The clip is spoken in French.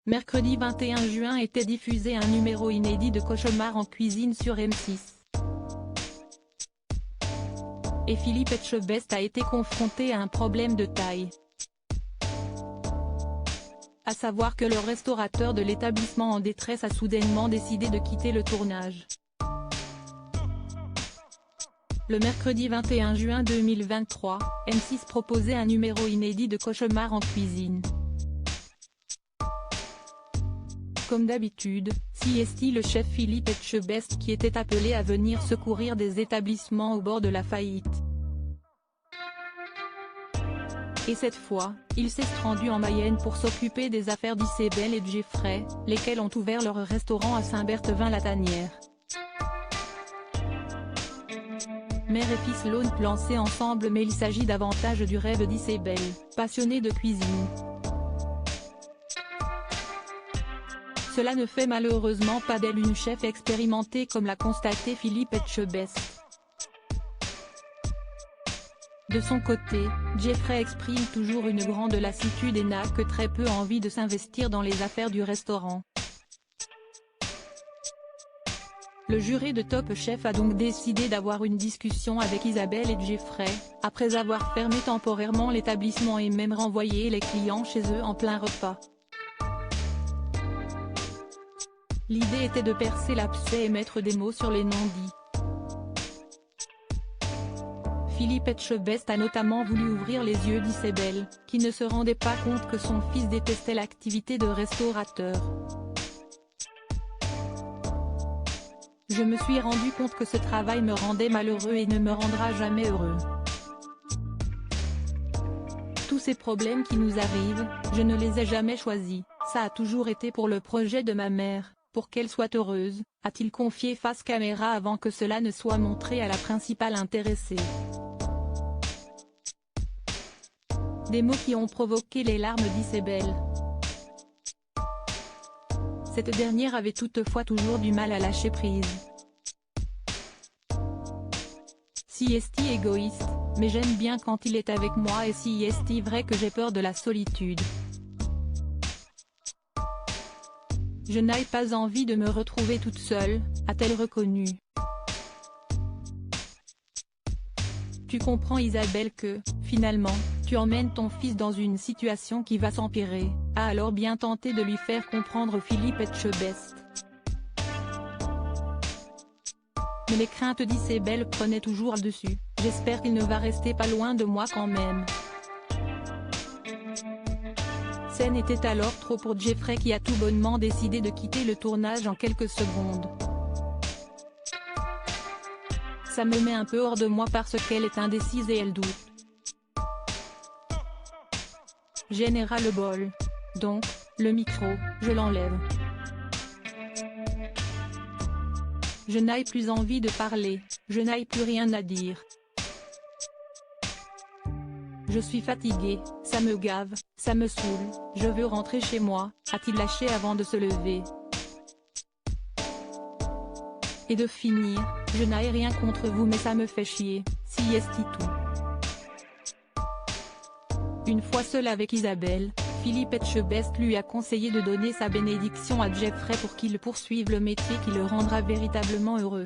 Mercredi 21 juin était diffusé un numéro inédit de Cauchemar en cuisine sur M6. Et Philippe Etchebest a été confronté à un problème de taille. À savoir que le restaurateur de l'établissement en détresse a soudainement décidé de quitter le tournage. Le mercredi 21 juin 2023, M6 proposait un numéro inédit de Cauchemar en cuisine. Comme d'habitude, CST le chef Philippe Etchebest qui était appelé à venir secourir des établissements au bord de la faillite. Et cette fois, il s'est rendu en Mayenne pour s'occuper des affaires d'Isabelle et de Jeffrey, lesquels ont ouvert leur restaurant à Saint-Berthevin-la-Tanière. Mère et fils l'ont lancé ensemble, mais il s'agit davantage du rêve d'Isabelle, passionnée de cuisine. Cela ne fait malheureusement pas d'elle une chef expérimentée comme l'a constaté Philippe Etchebest. De son côté, Jeffrey exprime toujours une grande lassitude et n'a que très peu envie de s'investir dans les affaires du restaurant. Le jury de Top Chef a donc décidé d'avoir une discussion avec Isabelle et Jeffrey, après avoir fermé temporairement l'établissement et même renvoyé les clients chez eux en plein repas. L'idée était de percer l'abcès et mettre des mots sur les non-dits. Philippe Etchebest a notamment voulu ouvrir les yeux d'Isabelle, qui ne se rendait pas compte que son fils détestait l'activité de restaurateur. Je me suis rendu compte que ce travail me rendait malheureux et ne me rendra jamais heureux. Tous ces problèmes qui nous arrivent, je ne les ai jamais choisis, ça a toujours été pour le projet de ma mère, pour qu'elle soit heureuse, a-t-il confié face caméra avant que cela ne soit montré à la principale intéressée. Des mots qui ont provoqué les larmes d'Isabelle. Cette dernière avait toutefois toujours du mal à lâcher prise. Si est égoïste, mais j'aime bien quand il est avec moi, et si est vrai que j'ai peur de la solitude. Je n'ai pas envie de me retrouver toute seule, a-t-elle reconnu. Tu comprends Isabelle que, finalement, tu emmènes ton fils dans une situation qui va s'empirer, a alors bien tenté de lui faire comprendre Philippe Etchebest. Mais les craintes d'Isabelle prenaient toujours le dessus, j'espère qu'il ne va rester pas loin de moi quand même. Scène était alors trop pour Jeffrey qui a tout bonnement décidé de quitter le tournage en quelques secondes. Ça me met un peu hors de moi parce qu'elle est indécise et elle doute. Général le bol. Donc, le micro, je l'enlève. Je n'ai plus envie de parler, je n'ai plus rien à dire. Je suis fatigué, ça me gave, ça me saoule, je veux rentrer chez moi, a-t-il lâché avant de se lever. Et de finir, je n'ai rien contre vous mais ça me fait chier, si est tout. Une fois seul avec Isabelle, Philippe Etchebest lui a conseillé de donner sa bénédiction à Jeffrey pour qu'il poursuive le métier qui le rendra véritablement heureux.